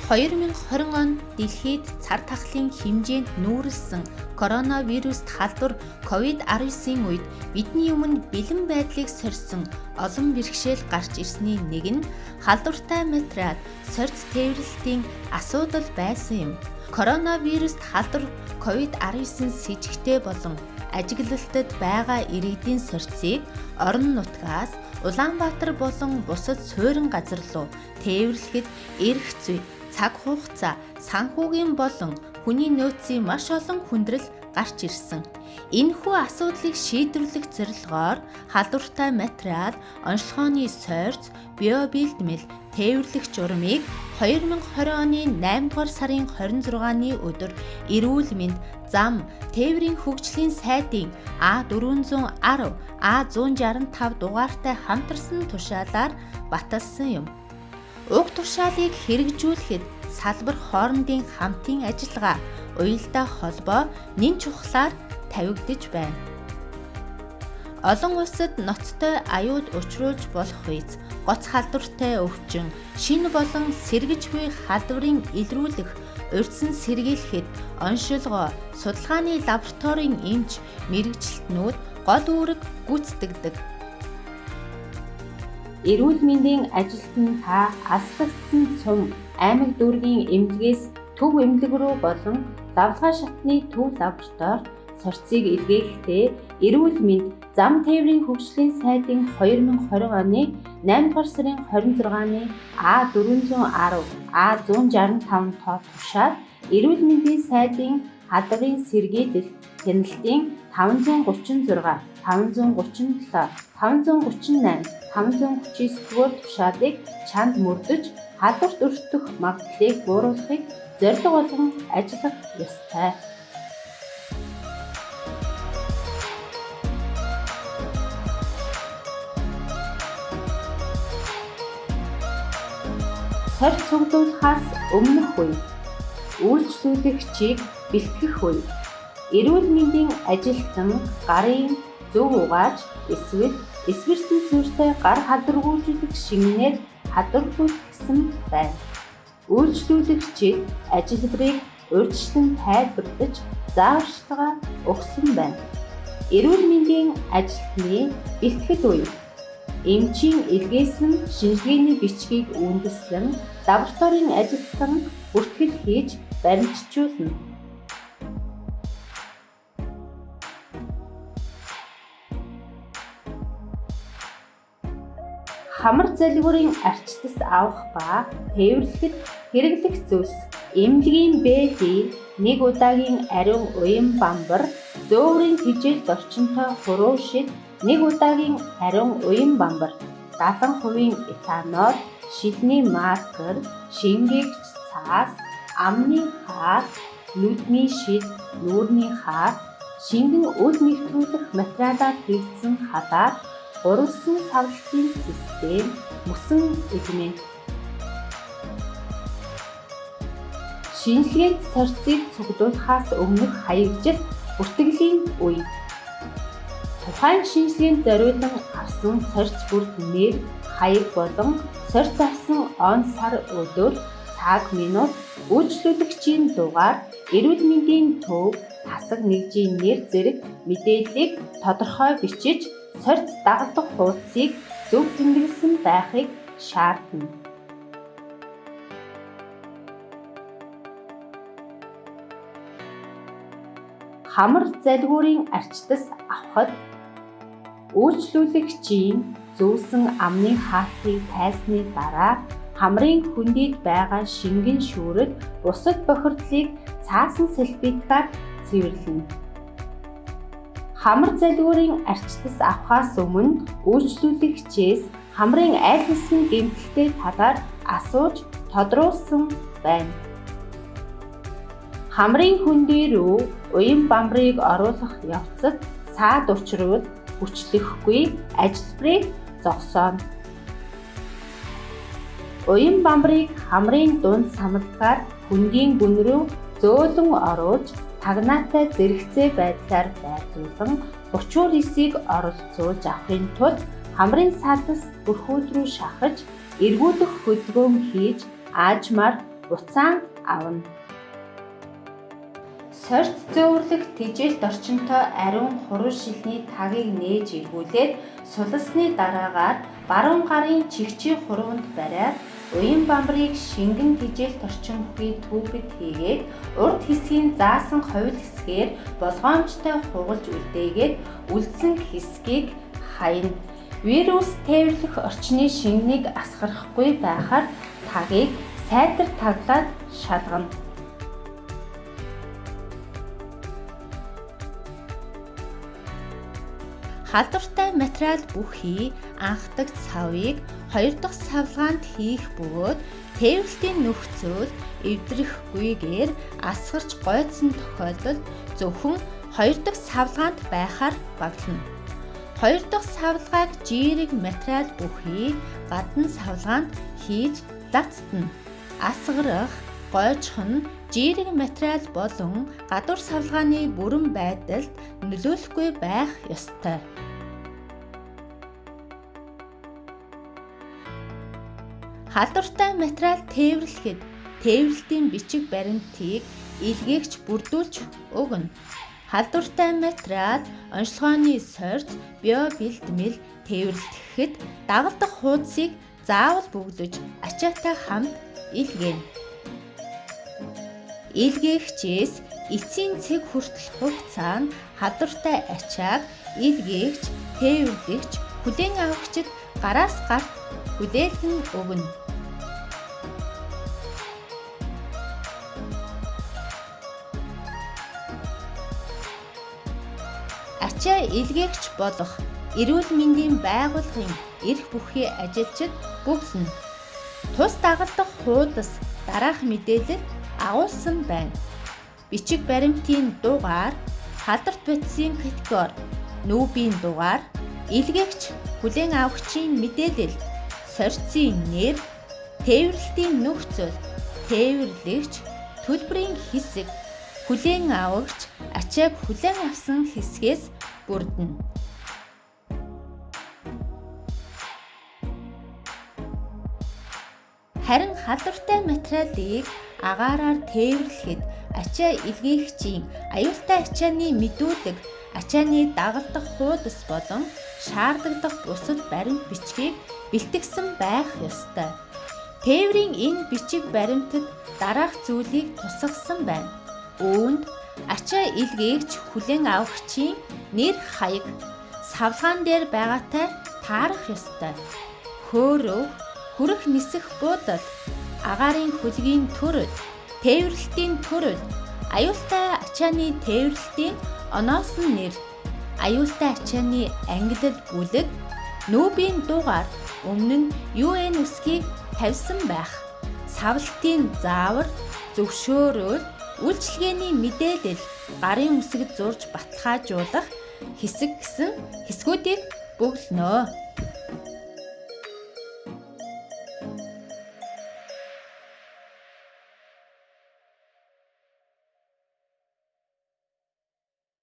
2020 онд дэлхийд цар тахлын хэмжээнд нүүрлсэн коронавируст халдвар COVID-19-ийн үед бидний өмнө бэлэн байдлыг сорьсон олон бэрхшээл гарч ирсний нэг нь халдвартай материал, сорьц тээвэрлэлтийн асуудал байсан юм. Коронавируст халдвар COVID-19 с жигтэй болон ажиглалтад байгаа иргэдийн сорьцыг орон нутгаас Улаанбаатар болон бусад суурин газар руу тээвэрлэхэд эрх зүй, цаг хугацаа, санхүүгийн болон хүний нөөцийн маш олон хүндрэл гарч ирсэн. Энэхүү асуудлыг шийдвэрлэх зорилгоор халдвартай материал, онцлогооны сорьц, биобэлдмэл тээвэрлэх журмыг 2020 оны 8 дугаар сарын 26-ны өдөр эрүүл мэнд, зам, тээврийн хөгжлийн сайдын А410, А165 дугаартай хамтарсан тушаалаар баталсан юм. Уг тушаалыг хэрэгжүүлэхэд салбар хоорондын хамтын ажиллагаа, уялдаа холбоо нэн чухлаар тавигдаж байна. Олон улсад ноцтой аюул учруулж болох үеэс гоц халдвартай өвчин, шинэ болон сэргэж буй халдварыг илрүүлэх, урьдчилан сэргийлэхэд оншилгоо, судалгааны лабораторийн эмч, мэргэжилтнүүд гол үүрэг гүйцэтгэдэг. Эрүүл мэндийн ажилтан та алслагдсан сум, аймаг дүүргийн эмнэлгээс төв эмнэлэг рүү болон давлгаа шатны төв лабораторид сорьцыг илгээхдээ эрүүл мэнд, зам тээврийн хөгжлийн сайдын 2020 оны 8 дугаар сарын 26-ны А410, А165 тоо тушаал эрүүл мэндийн сайдын халдварын сэргийлэл хяналтын 536, 537, 538, 539 дугаар тушаалыг чанд мөрдөж халдварт өртөх магадлалыг бууруулахыг зорилго болгон ажиллах ёстой. Сорьц цуглуулахаас өмнөх үе, үйлчлүүлэгчийг бэлтгэх үе, эрүүл мэндийн ажилтан гарын зөв угааж эсвэл эсвэрсэн сүртэй гар халдваргүйжүүлэх шингэнээр халдваргүйтгэсэн байна. Үйлчлүүлэгчид ажил бүрийг урьдчилан тайлбарлаж зааварчилгаа өгсөн байна. Эрүүл мэндийн ажилтны бэлтгэл үе, эмчийн илгээсэн шинжилгээний бичгийг үндэслэн лабораторийн ажилтан бүртгэл хийж баримтжуулна. Хамар залгуурын арчтас авах ба тээвэрлэхэд хэрэглэх зүйлс: эмнэлгийн бэлий, нэг удаагийн ариун уян бамбар, зөөврийн тэжээлт орчинтой хуруу шид, нэг удаагийн ариун уян бамбар, 70% этанол, шилний маркер, шингээгч цаас, амны хаа, нүдний шид, нүүрний хаа, шингэн үл нэвтрүүлэх материалаар хийгдсэн халаа, уралсан савлтын систем, мөсөн элемент. Шинжилгээнд сорьцыг цуглуулахаас өмнөх хаягдал, бүртгэлийн үе. Тухайн шинжилгээнд зориулан авсан сорьц бүрт нэр, хаяг болон сорьц авсан он, сар, өдөр, цаг, минут, үйлчлүүлэгчийн дугаар, эрүүл мэндийн төв, тасаг нэгжийн нэр зэрэг мэдээллийг тодорхой бичиж, сорьц дагалдах хуудсыг зөв тэмдэглэсэн байхыг шаардна. Хамар залгуурын арчтас авахад үйлчлүүлэгчийн зөөсөн амны хаалтыг тайсны дараа хамрын хөндөд байгаа шингэн шүүрэл бусад бохирдлыг цаасан салфеткаар цэвэрлэнэ. Хамар залгуурын арчтас авахаас өмнө үйлчлүүлэгчээс хамрын аль хэсгийн гэмтэлтэй талаар асууж тодруулсан байна. Хамрын хөндөй рүү уян бамбарыг оруулах явцад саад учруул хүчлэхгүй ажилбарыг зогсооно. Уян бамбарыг хамрын дунд самалгаар хөндийн гүн рүү зөөлөн оруулж тагнаатай зэрэгцээ байдлаар байрлуулан 39-ийг оролцуулж авахын тулд хамрын саадас бүрхүүл рүү шахаж эргүүлэх хөдөлгөөн хийж аажмаар буцаан авна. Сорьц зөөврлөх тэжээлт орчинтой ариун хуруу шилний тагийг нээж эргүүлээд сулсны дараагаар баруун гарын чигчийн хуруунд бариад уян бамбарыг шингэн тэжээлт орчин бүхий түүхэд хийгээд урд хэсгийн заасан ховил хэсгээр болгоомжтой хугалж үлдээгээд үлдсэн хэсгийг хаяна. Вирус тээвэрлэх орчны шингэнийг асгарахгүй байхаар тагийг сайтар таглаад шалгана. Халдвартай материал бүхий анхдаг савыг 2 дахь савлгаанд хийх бөгөөд тээвэрлтийн нөхцөл эвдрэхгүйгээр асгарч гойдсон тохиолдолд зөвхөн 2 дахь савлгаанд байхаар багтана. 2 дахь савлгааг жирэг материал бүхий гадна савлгаанд хийж лацтана. Асгарах, гойжих нь жирэг материал болон гадуур савлгааны бүрэн байдалд нөлөөлөхгүй байх ёстой. Халдвартай материал тээвэрлэхэд тээвэрлтийн бичиг баримтыг илгээгч бүрдүүлж өгнө. Халдвартай материал онцлогооны сорьц биобэлдмэл тээвэрлэхэд дагалдах хуудсыг заавал бөглөж ачаатай хамт илгээнэ. Илгээгчээс эцсийн цэг хүртэл хугацаанд халдвартай ачааг илгээгч, тээвэрлэгч, хүлээн авагчид гараас гарт хүлээлгэн өгнө. Ачаа илгээгч болох эрүүл мэндийн байгууллагын эрх бүхий ажилчид бүглэнэ. Тус дагалдах хуудас дараах мэдээлэл агуулсан байна. Бичиг баримтын дугаар, халдварт бодисын категори, нүүбийн дугаар, илгээгч, хүлээн авагчийн мэдээлэл, сорьцын нэр, тээвэрлтийн нөхцөл, тээвэрлэгч, төлбөрийн хэсэг, хүлээн авагч, ачааг хүлээн авсан хэсгээс бүрдэнэ. Харин халдвартай материалыг агаараар тээвэрлэхэд ачаа илгээгчийн аюултай ачааны мэдүүлэг, ачааны дагалдах хуудас болон шаардлагадах бусад баримт бичгийг бэлтгэсэн байх ёстой. Тээврийн энэ бичиг баримтад дараах зүйлийг тусгасан байна. Үүнд ачаа илгээгч хүлээн авагчийн нэр хаяг савлгаан дээр байгаатай таарах ёстой. Хөөрөв, хүрэх нисэх буудал, агаарын хөлгийн төрөл, тээвэрлэлтийн төрөл, аюултай ачааны тээвэрлэлтийн оноосон нэр, аюултай ачааны ангилал бүлэг, нүүбийн дугаар, өмнө нь UN үсгийг тавьсан байх, савлтын заавар, зөвшөөрөл, үйлчилгээний мэдээлэл, гарын үсэг зурж баталгаажуулах хэсэг гэсэн хэсгүүдийг бүглэнэ.